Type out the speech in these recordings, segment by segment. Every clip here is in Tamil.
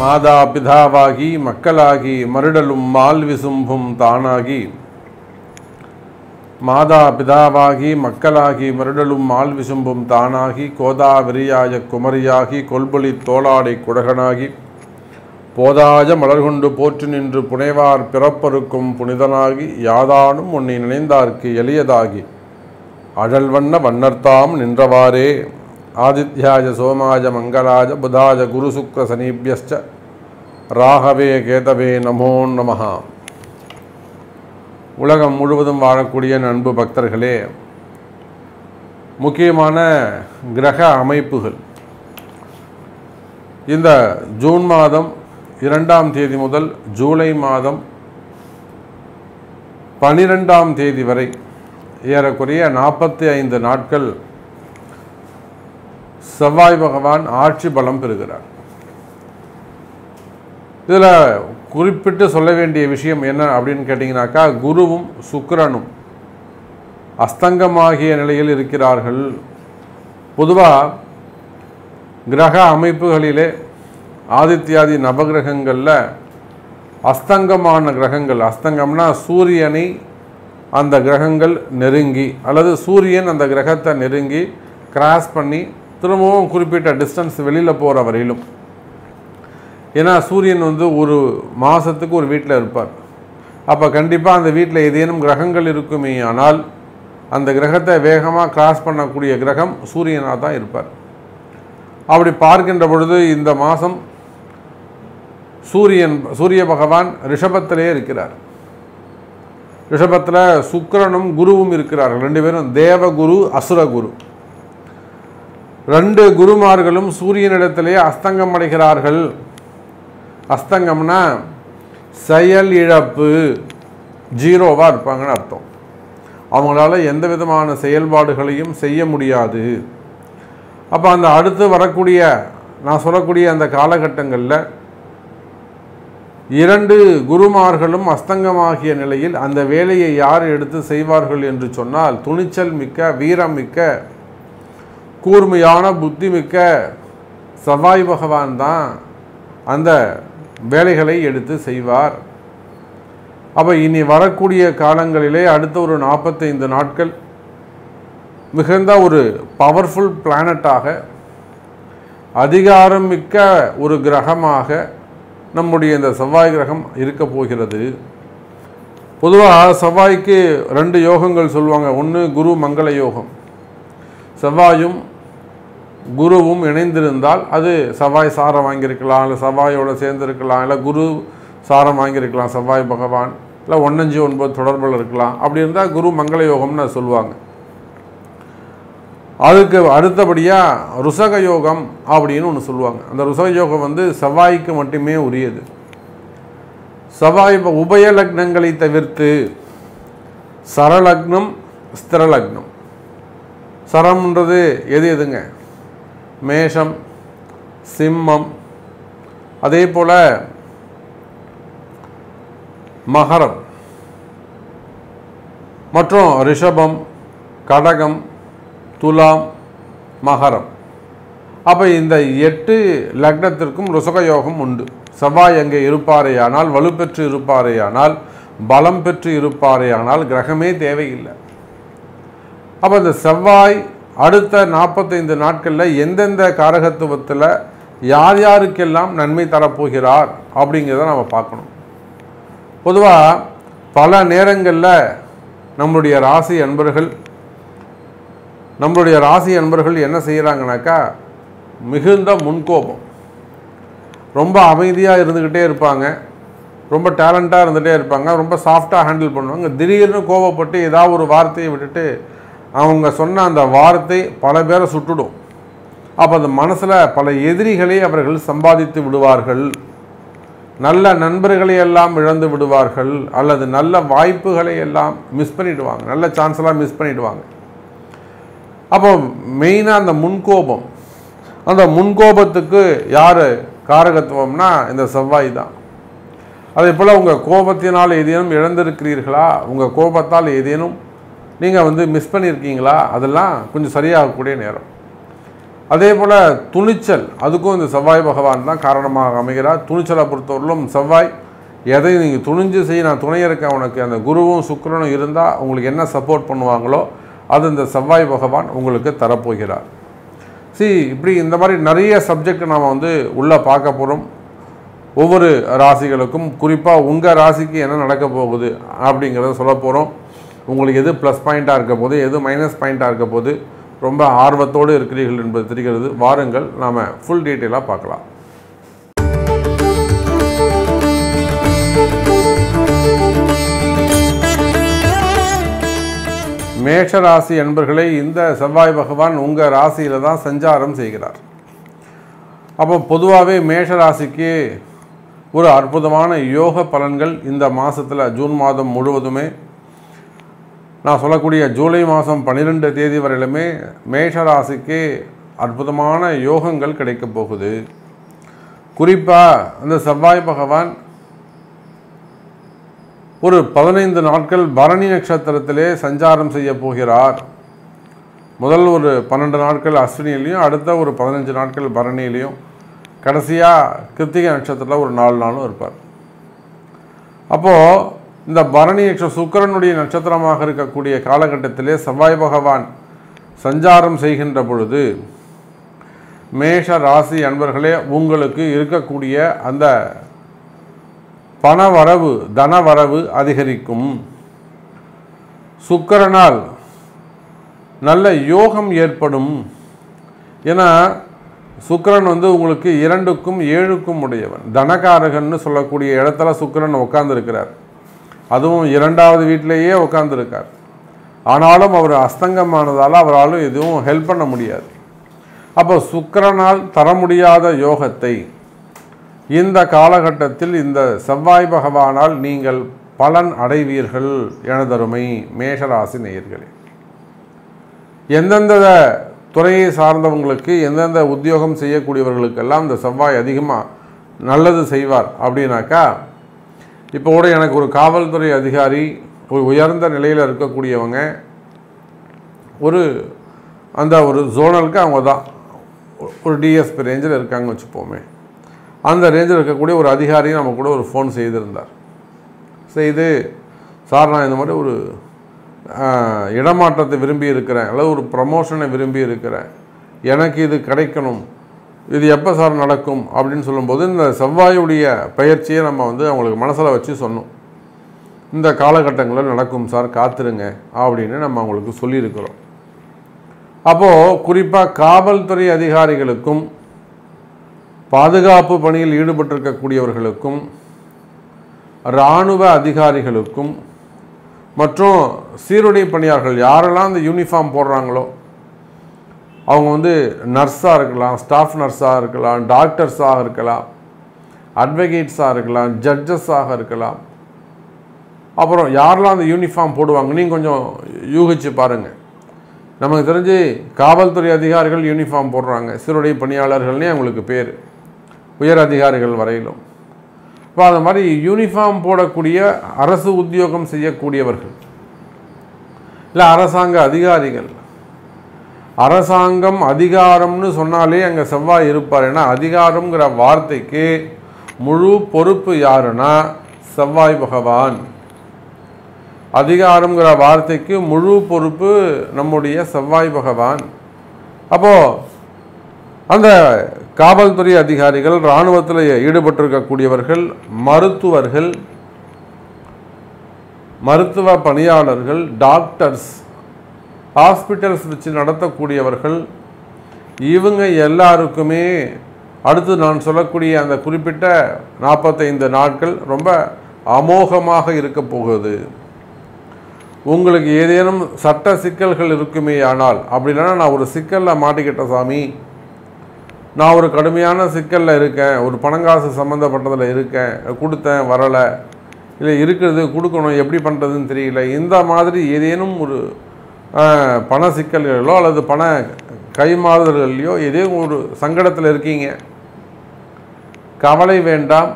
மாதா பிதாவாகி மக்களாகி மருடலும் மால் விசும்பும் தானாகி மாதா பிதாவாகி மக்களாகி மருடலும் மால் விசும்பும் தானாகி கோதாவிரியாய குமரியாகி கொல்பொலி தோளாடை குடகனாகி போதாய மலர்கொண்டு போற்று நின்று புனைவார் பிறப்பருக்கும் புனிதனாகி யாதானும் உன்னை நினைந்தார்க்கு எளியதாகி அழல்வண்ண வண்ணர்த்தாம் நின்றவாறே ஆதித்யாய சோமாய மங்களாய புதாய குரு சுக்ர சனீபியஸ்ச ராகவே கேதவே நமோ நமஹ. உலகம் முழுவதும் வாழக்கூடிய அன்பு பக்தர்களே, முக்கியமான கிரக அமைப்புகள் இந்த ஜூன் மாதம் 2ஆம் தேதி முதல் ஜூலை மாதம் 12ஆம் தேதி வரை ஏறக்குறைய 45 நாட்கள் செவ்வாய் பகவான் ஆட்சி பலம் பெறுகிறார். இதில் குறிப்பிட்டு சொல்ல வேண்டிய விஷயம் என்ன அப்படின்னு கேட்டிங்கனாக்கா, குருவும் சுக்கிரனும் அஸ்தங்கமாகிய நிலையில் இருக்கிறார்கள். பொதுவாக கிரக அமைப்புகளிலே ஆதித்யாதி நவகிரகங்களில் அஸ்தங்கமான கிரகங்கள், அஸ்தங்கம்னா சூரியனை அந்த கிரகங்கள் நெருங்கி அல்லது சூரியன் அந்த கிரகத்தை நெருங்கி கிராஸ் பண்ணி திரும்பவும் குறிப்பிட்ட டிஸ்டன்ஸ் வெளியில் போகிற வரையிலும், ஏன்னா சூரியன் ஒரு மாதத்துக்கு ஒரு வீட்டில் இருப்பார். அப்போ கண்டிப்பாக அந்த வீட்டில் ஏதேனும் கிரகங்கள் இருக்குமே, ஆனால் அந்த கிரகத்தை வேகமாக கிராஸ் பண்ணக்கூடிய கிரகம் சூரியனாக தான் இருப்பார். அப்படி பார்க்கின்ற பொழுது இந்த மாதம் சூரிய பகவான் ரிஷபத்திலே இருக்கிறார். ரிஷபத்தில் சுக்கிரனும் குருவும் இருக்கிறார்கள். 2 பேரும் தேவகுரு அசுரகுரு. 2 குருமார்களும் சூரியனிடத்திலே அஸ்தங்கம் அடைகிறார்கள். அஸ்தங்கம்னா செயல் இழப்பு, ஜீரோவாக இருப்பாங்கன்னு அர்த்தம். அவங்களால எந்த விதமான செயல்பாடுகளையும் செய்ய முடியாது. அப்போ அந்த அடுத்து வரக்கூடிய நான் சொல்லக்கூடிய அந்த காலகட்டங்களில் 2 குருமார்களும் அஸ்தங்கமாகிய நிலையில் அந்த வேலையை யார் எடுத்து செய்வார்கள் என்று சொன்னால், துணிச்சல் மிக்க, வீரம் மிக்க, கூர்மையான புத்தி மிக்க செவ்வாய் பகவான் தான் அந்த வேலைகளை எடுத்து செய்வார். அப்போ இனி வரக்கூடிய காலங்களிலே அடுத்த ஒரு 45 நாட்கள் மிகுந்த ஒரு பவர்ஃபுல் பிளானட்டாக, அதிகாரம் மிக்க ஒரு கிரகமாக நம்முடைய இந்த செவ்வாய் கிரகம் இருக்க போகிறது. பொதுவாக செவ்வாய்க்கு 2 யோகங்கள் சொல்லுவாங்க. ஒன்று குரு மங்கள யோகம். செவ்வாயும் குருவும் இணைந்திருந்தால் அது செவ்வாய் சாரம் வாங்கியிருக்கலாம், இல்லை செவ்வாயோடு சேர்ந்துருக்கலாம், இல்லை குரு சாரம் வாங்கியிருக்கலாம் செவ்வாய் பகவான், இல்லை 159 தொடர்பில் இருக்கலாம். அப்படி இருந்தால் குரு மங்கள யோகம்னு சொல்லுவாங்க. அதுக்கு அடுத்தபடியாக ருசக யோகம் அப்படின்னு ஒன்று சொல்லுவாங்க. அந்த ருசக யோகம் செவ்வாய்க்கு மட்டுமே உரியது. செவ்வாய் உபய லக்னங்களை தவிர்த்து சரலக்னம், ஸ்திரலக்னம். சரம்ன்றது எதுங்க? மேஷம், சிம்மம், அதே போல் மகரம் மற்றும் ரிஷபம், கடகம், துலாம், மகரம். அப்போ இந்த 8 லக்னத்திற்கும் ருசக யோகம் உண்டு. செவ்வாய் அங்கே இருப்பாரேயானால், வலுப்பெற்று இருப்பாரேயானால், பலம் பெற்று இருப்பாரேயானால் கிரகமே தேவையில்லை. அப்போ இந்த செவ்வாய் அடுத்த 45 நாட்களில் எந்தெந்த காரகத்துவத்தில் யார் யாருக்கெல்லாம் நன்மை தரப்போகிறார் அப்படிங்கிறத நம்ம பார்க்கணும். பொதுவாக பல நேரங்களில் நம்மளுடைய ராசி அன்பர்கள் என்ன செய்கிறாங்கனாக்கா, மிகுந்த முன்கோபம், ரொம்ப அமைதியாக இருந்துக்கிட்டே இருப்பாங்க, ரொம்ப டேலண்ட்டாக இருந்துகிட்டே இருப்பாங்க, ரொம்ப சாஃப்டாக ஹேண்டில் பண்ணுவாங்க. திடீர்னு கோபப்பட்டு ஏதாவது ஒரு வார்த்தையை விட்டுட்டு அவங்க சொன்ன அந்த வார்த்தை பல பேரை சுட்டுடும். அப்போ அந்த மனசில் பல எதிரிகளை அவர்கள் சம்பாதித்து விடுவார்கள். நல்ல நண்பர்களை எல்லாம் இழந்து விடுவார்கள், அல்லது நல்ல வாய்ப்புகளை எல்லாம் மிஸ் பண்ணிவிடுவாங்க, நல்ல சான்ஸ்லாம் மிஸ் பண்ணிவிடுவாங்க. அப்போ மெயினாக அந்த முன்கோபம், அந்த முன்கோபத்துக்கு யார் காரகத்துவம்னா இந்த செவ்வாய் தான். அதே போல் உங்கள் கோபத்தினால் ஏதேனும் இழந்திருக்கிறீர்களா, உங்கள் கோபத்தால் ஏதேனும் நீங்கள் மிஸ் பண்ணியிருக்கீங்களா, அதெல்லாம் கொஞ்சம் சரியாகக்கூடிய நேரம். அதே போல் துணிச்சல், அதுக்கும் இந்த செவ்வாய் பகவான் தான் காரணமாக அமைகிறார். துணிச்சலை பொறுத்தவரையிலும் செவ்வாய் எதை நீங்கள் துணிஞ்சு செய்ய, நான் துணை இருக்கேன் உனக்கு, அந்த குருவும் சுக்கிரனும் இருந்தால் உங்களுக்கு என்ன சப்போர்ட் பண்ணுவாங்களோ அது இந்த செவ்வாய் பகவான் உங்களுக்கு தரப்போகிறார். இப்படி இந்த மாதிரி நிறைய சப்ஜெக்ட் நாம் உள்ளே பார்க்க போகிறோம். ஒவ்வொரு ராசிகளுக்கும் குறிப்பாக உங்கள் ராசிக்கு என்ன நடக்க போகுது அப்படிங்கிறத சொல்ல போகிறோம். உங்களுக்கு எது ப்ளஸ் பாயிண்ட்டாக இருக்க போது, எது மைனஸ் பாயிண்ட்டாக இருக்க போது ரொம்ப ஆர்வத்தோடு இருக்கிறீர்கள் என்பது தெரிகிறது. வாருங்கள் நாம் ஃபுல் டீட்டெயிலாக பார்க்கலாம். மேஷ ராசி என்பர்களை இந்த செவ்வாய் பகவான் உங்கள் ராசியில் தான் சஞ்சாரம் செய்கிறார். அப்போ பொதுவாகவே மேஷ ராசிக்கு ஒரு அற்புதமான யோக பலன்கள் இந்த மாதத்தில் ஜூன் மாதம் முழுவதுமே, நான் சொல்லக்கூடிய ஜூலை மாதம் 12 தேதி வரையிலுமே மேஷ ராசிக்கு அற்புதமான யோகங்கள் கிடைக்க போகுது. குறிப்பாக அந்த செவ்வாய் பகவான் ஒரு 15 நாட்கள் பரணி நட்சத்திரத்திலே சஞ்சாரம் செய்ய போகிறார். முதல் ஒரு 12 நாட்கள் அஸ்வினியிலையும், அடுத்த ஒரு 15 நாட்கள் பரணியிலையும், கடைசியாக கிருத்திகை நட்சத்திரத்தில் ஒரு 4 நாளும் இருப்பார். அப்போது இந்த பரணி சுக்கிரனுடைய நட்சத்திரமாக இருக்கக்கூடிய காலகட்டத்திலே செவ்வாய் பகவான் சஞ்சாரம் செய்கின்ற பொழுது மேஷ ராசி அன்பர்களே உங்களுக்கு இருக்கக்கூடிய அந்த பணவரவு, தனவரவு அதிகரிக்கும். சுக்கிரனால் நல்ல யோகம் ஏற்படும். ஏன்னா சுக்கிரன் உங்களுக்கு 2க்கும் 7க்கும் உடையவன், தனகாரகன்னு சொல்லக்கூடிய இடத்துல சுக்கிரன் உட்கார்ந்துருக்கிறார். அதுவும் 2வது வீட்டிலேயே உட்கார்ந்துருக்கார். ஆனாலும் அவர் அஸ்தங்கமானதால் அவராலும் எதுவும் ஹெல்ப் பண்ண முடியாது. அப்போ சுக்கிரனால் தர முடியாத யோகத்தை இந்த காலகட்டத்தில் இந்த செவ்வாய் பகவானால் நீங்கள் பலன் அடைவீர்கள் எனதருமை மேஷராசி நேயர்களே. எந்தெந்த துறையை சார்ந்தவங்களுக்கு, எந்தெந்த உத்தியோகம் செய்யக்கூடியவர்களுக்கெல்லாம் இந்த செவ்வாய் அதிகமாக நல்லது செய்வார் அப்படின்னாக்கா, இப்போ கூட எனக்கு ஒரு காவல்துறை அதிகாரி, ஒரு உயர்ந்த நிலையில் இருக்கக்கூடியவங்க, அந்த ஒரு ஜோனலுக்கு அவங்க தான் ஒரு டிஎஸ்பி ரேஞ்சில் இருக்காங்க வச்சுப்போமே. அந்த ரேஞ்சில் இருக்கக்கூடிய ஒரு அதிகாரி நம்ம கூட ஒரு ஃபோன் செய்திருந்தார். செய்து, சார் நான் இந்த மாதிரி ஒரு இடமாற்றத்தை விரும்பி இருக்கிறேன், அல்லது ஒரு ப்ரமோஷனை விரும்பி இருக்கிறேன், எனக்கு இது கிடைக்கணும், இது எப்போ சார் நடக்கும் அப்படின்னு சொல்லும்போது இந்த செவ்வாயுடைய பயிற்சியை நம்ம அவங்களுக்கு மனசில் வச்சு சொன்னோம். இந்த காலகட்டங்களில் நடக்கும் சார், காத்துருங்க அப்படின்னு நம்ம அவங்களுக்கு சொல்லியிருக்கிறோம். அப்போது குறிப்பாக காவல்துறை அதிகாரிகளுக்கும், பாதுகாப்பு பணியில் ஈடுபட்டிருக்கக்கூடியவர்களுக்கும், இராணுவ அதிகாரிகளுக்கும் மற்றும் சீருடை பணியாளர்கள் யாரெல்லாம் இந்த யூனிஃபார்ம் போடுறாங்களோ அவங்க நர்ஸாக இருக்கலாம், ஸ்டாஃப் நர்ஸாக இருக்கலாம், டாக்டர்ஸாக இருக்கலாம், அட்வொகேட்ஸாக இருக்கலாம், ஜட்ஜஸாக இருக்கலாம். அப்புறம் யாரெல்லாம் அந்த யூனிஃபார்ம் போடுவாங்க நீங்கள் கொஞ்சம் யூகிச்சு பாருங்கள். நமக்கு தெரிஞ்சு காவல்துறை அதிகாரிகள் யூனிஃபார்ம் போடுறாங்க, சீருடை பணியாளர்கள்னே அவங்களுக்கு பேர், உயர் அதிகாரிகள் வரையிலும். இப்போ அது மாதிரி யூனிஃபார்ம் போடக்கூடிய அரசு உத்தியோகம் செய்யக்கூடியவர்கள், இல்லை அரசாங்க அதிகாரிகள். அரசாங்கம் அதிகாரம்னு சொன்னாலே அங்கே செவ்வாய் இருப்பார். ஏன்னா அதிகாரம்ங்கிற வார்த்தைக்கு முழு பொறுப்பு யாருன்னா செவ்வாய் பகவான். அதிகாரம்ங்கிற வார்த்தைக்கு முழு பொறுப்பு நம்முடைய செவ்வாய் பகவான். அப்போது அந்த காவல்துறை அதிகாரிகள், இராணுவத்தில் ஈடுபட்டிருக்கக்கூடியவர்கள், மருத்துவர்கள், மருத்துவ பணியாளர்கள், டாக்டர்ஸ், ஹாஸ்பிட்டல்ஸ் வச்சு நடத்தக்கூடியவர்கள், இவங்க எல்லாருக்குமே அடுத்து நான் சொல்லக்கூடிய அந்த குறிப்பிட்ட 45 நாட்கள் ரொம்ப அமோகமாக இருக்க போகுது. உங்களுக்கு ஏதேனும் சட்ட சிக்கல்கள் இருக்குமே ஆனால், அப்படின்னா நான் ஒரு சிக்கலில் மாட்டிக்கிட்ட சாமி, நான் ஒரு கடுமையான சிக்கலில் இருக்கேன், ஒரு பணங்காசு சம்மந்தப்பட்டதில் இருக்கேன், கொடுத்தேன் வரலை, இல்லை இருக்கிறது கொடுக்கணும் எப்படி பண்ணுறதுன்னு தெரியல, இந்த மாதிரி ஏதேனும் ஒரு பண சிக்கல்களோ அல்லது பண கைமாறுதல்களையோ ஏதேனும் ஒரு சங்கடத்தில் இருக்கீங்க, கவலை வேண்டாம்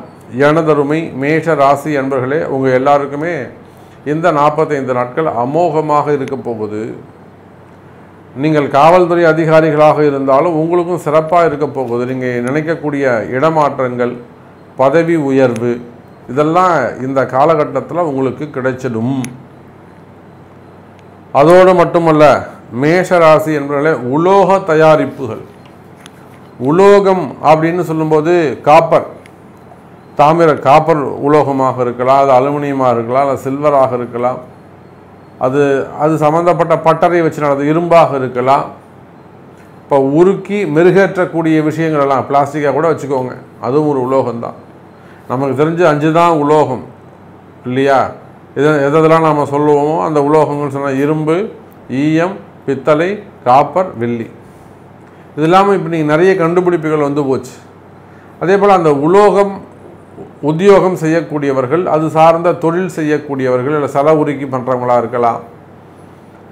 எனதருமை மேஷ ராசி அன்பர்களே. உங்கள் எல்லாருக்குமே இந்த 45 நாட்கள் அமோகமாக இருக்க போகுது. நீங்கள் காவல்துறை அதிகாரிகளாக இருந்தாலும் உங்களுக்கும் சிறப்பாக இருக்க போகுது. நீங்கள் நினைக்கக்கூடிய இடமாற்றங்கள், பதவி உயர்வு இதெல்லாம் இந்த காலகட்டத்தில் உங்களுக்கு கிடைச்சிடும். அதோடு மட்டுமல்ல, மேஷராசி என்பவர்களே உலோக தயாரிப்புகள். உலோகம் அப்படின்னு சொல்லும்போது காப்பர், காப்பர் உலோகமாக இருக்கலாம், அது அலுமினியமாக இருக்கலாம், அது சில்வராக இருக்கலாம், அது சம்மந்தப்பட்ட பட்டறை வச்சு நடந்தது இரும்பாக இருக்கலாம். இப்போ உருக்கி மெருகேற்றக்கூடிய விஷயங்கள் எல்லாம் பிளாஸ்டிக்காக கூட வச்சுக்கோங்க, அதுவும் ஒரு உலோகம்தான். நமக்கு தெரிஞ்சு 5 தான் உலோகம் இல்லையா? எதெல்லாம் நம்ம சொல்லுவோமோ அந்த உலோகங்கள் சொன்னால் இரும்பு, ஈயம், பித்தளை, காப்பர், வெள்ளி. இது இல்லாமல் இப்போ நீங்கள் நிறைய கண்டுபிடிப்புகள் வந்து போச்சு. அதே போல் அந்த உலோகம் உத்தியோகம் செய்யக்கூடியவர்கள், அது சார்ந்த தொழில் செய்யக்கூடியவர்கள், இல்லை சிலை உருக்கி பண்ணுறவங்களாக இருக்கலாம்,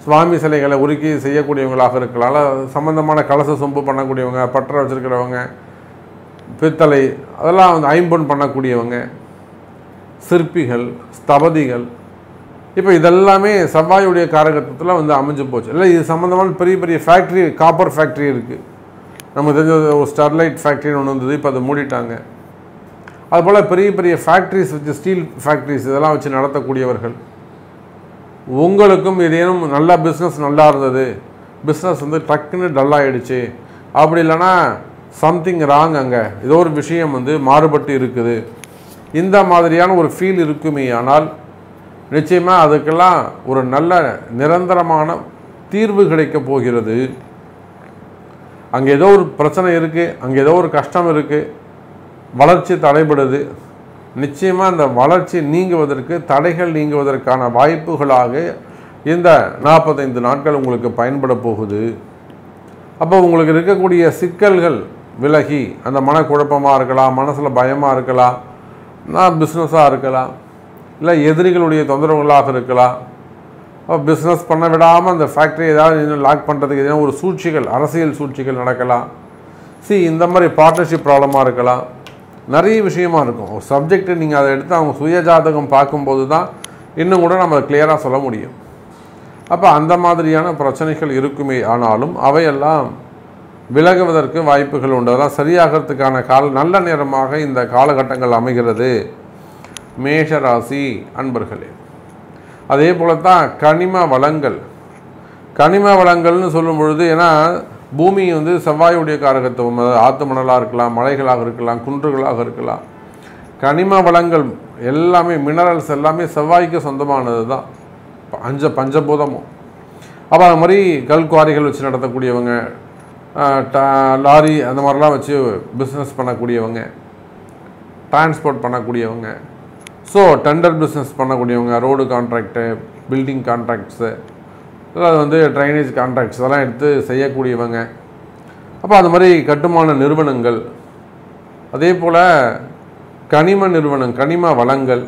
சுவாமி சிலைகளை உருக்கி செய்யக்கூடியவங்களாக இருக்கலாம், அது சம்மந்தமான கலச சொம்பு பண்ணக்கூடியவங்க, பட்டறை வச்சுருக்கிறவங்க, பித்தளை அதெல்லாம் வந்து ஐம்பொன் பண்ணக்கூடியவங்க, சிற்பிகள், ஸ்தபதிகள். இப்போ இதெல்லாமே செவ்வாயுடைய காரகத்தில் வந்து அமைஞ்சு போச்சு. இல்லை இது சம்மந்தமான பெரிய பெரிய ஃபேக்ட்ரி, காப்பர் ஃபேக்ட்ரி இருக்குது. நமக்கு தெரிஞ்ச ஒரு ஸ்டெர்லைட் ஃபேக்ட்ரின்னு ஒன்று இருந்தது, இப்போ அதை மூடிட்டாங்க. அதுபோல் பெரிய பெரிய ஃபேக்ட்ரிஸ் வச்சு, ஸ்டீல் ஃபேக்ட்ரிஸ் இதெல்லாம் வச்சு நடத்தக்கூடியவர்கள். உங்களுக்கும் ஏதேனும் நல்லா பிஸ்னஸ் நல்லா இருந்தது, பிஸ்னஸ் வந்து டக்குன்னு டல்லாகிடுச்சு, அப்படி இல்லைன்னா சம்திங் ராங், அங்கே ஏதோ ஒரு விஷயம் வந்து மாறுபட்டு இருக்குது, இந்த மாதிரியான ஒரு ஃபீல் இருக்குமே. ஆனால் நிச்சயமாக அதுக்கெல்லாம் ஒரு நல்ல நிரந்தரமான தீர்வு கிடைக்கப் போகிறது. அங்கே ஏதோ ஒரு பிரச்சனை இருக்குது, அங்கே ஏதோ ஒரு கஷ்டம் இருக்குது, வளர்ச்சி தடைபடுது. நிச்சயமாக அந்த வளர்ச்சி நீங்குவதற்கு, தடைகள் நீங்குவதற்கான வாய்ப்புகளாக இந்த 45 நாட்கள் உங்களுக்கு பயன்பட போகுது. அப்போ உங்களுக்கு இருக்கக்கூடிய சிக்கல்கள் விலகி, அந்த மனக்குழப்பமாக இருக்கலாம், மனசில் பயமாக இருக்கலாம், நான் பிஸ்னஸாக இருக்கலாம், இல்லை எதிரிகளுடைய தொந்தரவுகளாக இருக்கலாம். அப்போ பிஸ்னஸ் பண்ண விடாமல் அந்த ஃபேக்ட்ரி ஏதாவது இன்னும் லாக் பண்ணுறதுக்கு எதுனா ஒரு சூழ்ச்சிகள், அரசியல் சூழ்ச்சிகள் நடக்கலாம். இந்த மாதிரி பார்ட்னர்ஷிப் ப்ராப்ளமாக இருக்கலாம், நிறைய விஷயமா இருக்கும். ஒரு சப்ஜெக்ட் நீங்கள் அதை எடுத்து அவங்க சுயஜாதகம் பார்க்கும்போது தான் இன்னும் கூட நம்ம கிளியராக சொல்ல முடியும். அப்போ அந்த மாதிரியான பிரச்சனைகள் இருக்குமே. ஆனாலும் அவையெல்லாம் விலகுவதற்கு வாய்ப்புகள் உண்டு. அதெல்லாம் சரியாகிறதுக்கான நல்ல நேரமாக இந்த காலகட்டங்கள் அமைகிறது மேஷராசி அன்பர்களே. அதே போல தான் கனிம வளங்கள். கனிம வளங்கள்னு சொல்லும் பொழுது, ஏன்னா பூமி வந்து செவ்வாயுடைய காரகத்துவம், ஆற்று மணலாக இருக்கலாம், மலைகளாக இருக்கலாம், குன்றுகளாக இருக்கலாம். கனிம வளங்கள் எல்லாமே, மினரல்ஸ் எல்லாமே செவ்வாய்க்கு சொந்தமானது தான், பஞ்சபூதமும். அப்போ அது மாதிரி கல்குவாரிகள் வச்சு நடத்தக்கூடியவங்க, லாரி அந்த மாதிரிலாம் வச்சு பிஸ்னஸ் பண்ணக்கூடியவங்க, டிரான்ஸ்போர்ட் பண்ணக்கூடியவங்க, ஸோ டெண்டர் பிஸ்னஸ் பண்ணக்கூடியவங்க, ரோடு கான்ட்ராக்டு, பில்டிங் கான்ட்ராக்ட்ஸு, அது வந்து ட்ரைனேஜ் கான்ட்ராக்ட்ஸ் அதெல்லாம் எடுத்து செய்யக்கூடியவங்க. அப்போ அது மாதிரி கட்டுமான நிறுவனங்கள், அதே போல் கனிம நிறுவனம், கனிம வளங்கள்,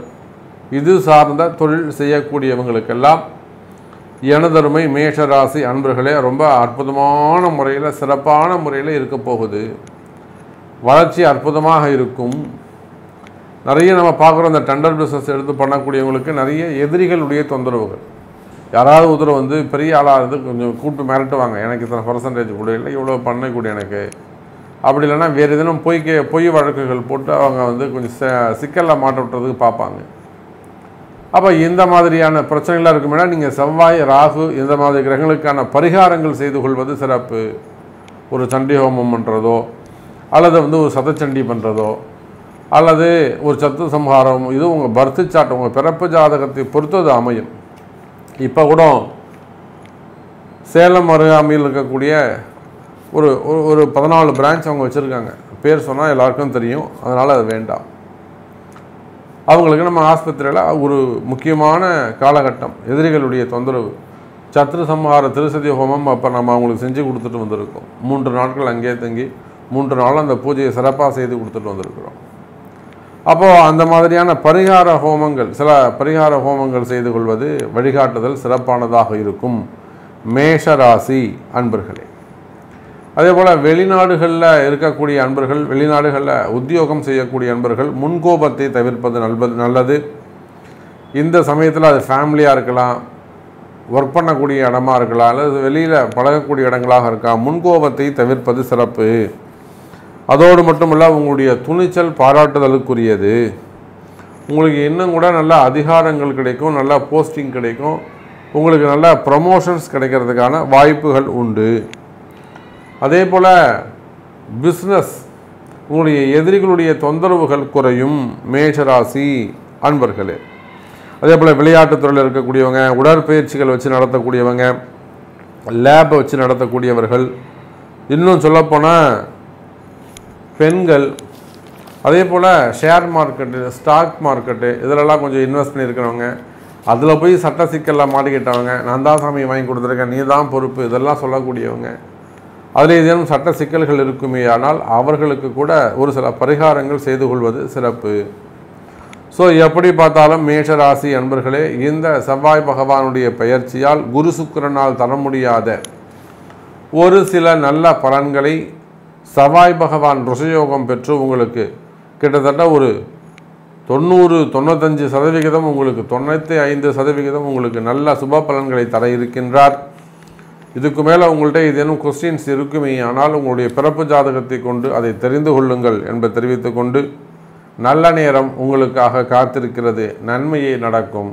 இது சார்ந்த தொழில் செய்யக்கூடியவங்களுக்கெல்லாம் எனதருமை மேஷராசி அன்பர்களே ரொம்ப அற்புதமான முறையில், சிறப்பான முறையில் இருக்க போகுது. வளர்ச்சி அற்புதமாக இருக்கும். நிறைய நம்ம பார்க்குறோம், இந்த டெண்டர் பிஸ்னஸ் எடுத்து பண்ணக்கூடியவங்களுக்கு நிறைய எதிரிகளுடைய தொந்தரவுகள். யாராவது ஒருத்தர் வந்து பெரிய ஆளாக இருந்து கொஞ்சம் கூப்பிட்டு மிரட்டுவாங்க, எனக்கு இத்தனை பர்சன்டேஜ் கூட இல்லை, இவ்வளோ பண்ணக்கூடிய எனக்கு, அப்படி இல்லைன்னா வேறு எதுவும் பொய் வழக்குகள் போட்டு அவங்க வந்து கொஞ்சம் சிக்கலில் மாட்ட விட்டுறதுக்கு பார்ப்பாங்க. அப்போ இந்த மாதிரியான பிரச்சனைகளாக இருக்குமேனா நீங்கள் செவ்வாய், ராகு இந்த மாதிரி கிரகங்களுக்கான பரிகாரங்கள் செய்து கொள்வது சிறப்பு. ஒரு சண்டி ஹோமம் பண்ணுறதோ, அல்லது வந்து ஒரு சதச்சண்டி பண்ணுறதோ, அல்லது ஒரு சத்து சம்ஹாரம், இது உங்கள் பர்த்து சாட், உங்கள் பிறப்பு ஜாதகத்தை பொறுத்தது அமையும். இப்போ கூட சேலம் அருகாமையில் இருக்கக்கூடிய ஒரு 14 பிரான்ச் அவங்க வச்சுருக்காங்க. பேர் சொன்னால் எல்லாருக்கும் தெரியும், அதனால் அது வேண்டாம். அவங்களுக்கு நம்ம ஆஸ்பத்திரியில் ஒரு முக்கியமான காலகட்டம், எதிரிகளுடைய தொந்தரவு, சத்ரு சம்ஹார திருசதி ஹோமம் அப்போ நம்ம அவங்களுக்கு செஞ்சு கொடுத்துட்டு வந்திருக்கோம். 3 நாட்கள் அங்கேயே தங்கி 3 நாள் அந்த பூஜையை சிறப்பாக செய்து கொடுத்துட்டு வந்திருக்கிறோம். அப்போது அந்த மாதிரியான பரிகார ஹோமங்கள், சில பரிகார ஹோமங்கள் செய்து கொள்வது வழிகாட்டுதல் சிறப்பானதாக இருக்கும் மேஷராசி அன்பர்களே. அதே போல் வெளிநாடுகளில் இருக்கக்கூடிய அன்பர்கள், வெளிநாடுகளில் உத்தியோகம் செய்யக்கூடிய அன்பர்கள் முன்கோபத்தை தவிர்ப்பது நல்லது. இந்த சமயத்தில் அது ஃபேமிலியாக இருக்கலாம், ஒர்க் பண்ணக்கூடிய இடமா இருக்கலாம், அல்லது வெளியில் பழகக்கூடிய இடங்களாக இருக்கலாம், முன்கோபத்தை தவிர்ப்பது சிறப்பு. அதோடு மட்டுமல்ல, உங்களுடைய துணிச்சல் பாராட்டுதலுக்குரியது. உங்களுக்கு இன்னும் கூட நல்ல அதிகாரங்கள் கிடைக்கும், நல்ல போஸ்டிங் கிடைக்கும், உங்களுக்கு நல்ல ப்ரமோஷன்ஸ் கிடைக்கிறதுக்கான வாய்ப்புகள் உண்டு. அதே போல் பிஸ்னஸ், உங்களுடைய எதிரிகளுடைய தொந்தரவுகள் குறையும் மேஷராசி அன்பர்களே. அதே போல் விளையாட்டுத்துறையில் இருக்கக்கூடியவங்க, உடற்பயிற்சிகள் வச்சு நடத்தக்கூடியவங்க, லேபை வச்சு நடத்தக்கூடியவர்கள், இன்னும் சொல்லப்போனால் பெண்கள், அதே போல் ஷேர் மார்க்கெட்டு, ஸ்டாக் மார்க்கெட்டு இதிலெல்லாம் கொஞ்சம் இன்வெஸ்ட் பண்ணியிருக்கிறவங்க, அதில் போய் சட்ட சிக்கலில் மாட்டிக்கிட்டவங்க, நான் தான் சாமி வாங்கி கொடுத்துருக்கேன், நீ தான் பொறுப்பு, இதெல்லாம் சொல்லக்கூடியவங்க, அதில் ஏதேனும் சட்ட சிக்கல்கள் இருக்குமே ஆனால் அவர்களுக்கு கூட ஒரு சில பரிகாரங்கள் செய்து கொள்வது சிறப்பு. ஸோ எப்படி பார்த்தாலும் மேஷராசி அன்பர்களே, இந்த செவ்வாய் பகவானுடைய பெயர்ச்சியால் குரு சுக்கிரனால் தர முடியாத ஒரு சில நல்ல பலன்களை செவ்வாய் பகவான் ருஷயோகம் பெற்று உங்களுக்கு கிட்டத்தட்ட ஒரு 90-95% உங்களுக்கு 95% உங்களுக்கு நல்ல சுப பலன்களை தர இருக்கின்றார். இதுக்கு மேலே உங்கள்கிட்ட ஏதேனும் கொஸ்டின்ஸ் இருக்குமே ஆனால் உங்களுடைய பிறப்பு ஜாதகத்தை கொண்டு அதை தெரிந்து கொள்ளுங்கள் என்பதை தெரிவித்து கொண்டு, நல்ல நேரம் உங்களுக்காக காத்திருக்கிறது, நன்மையே நடக்கும்.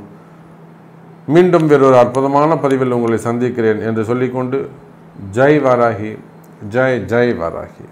மீண்டும் வேறொரு அற்புதமான பதிவில் உங்களை சந்திக்கிறேன் என்று சொல்லிக்கொண்டு, ஜெய் வாராகி, ஜெய் ஜெய் வாராகி.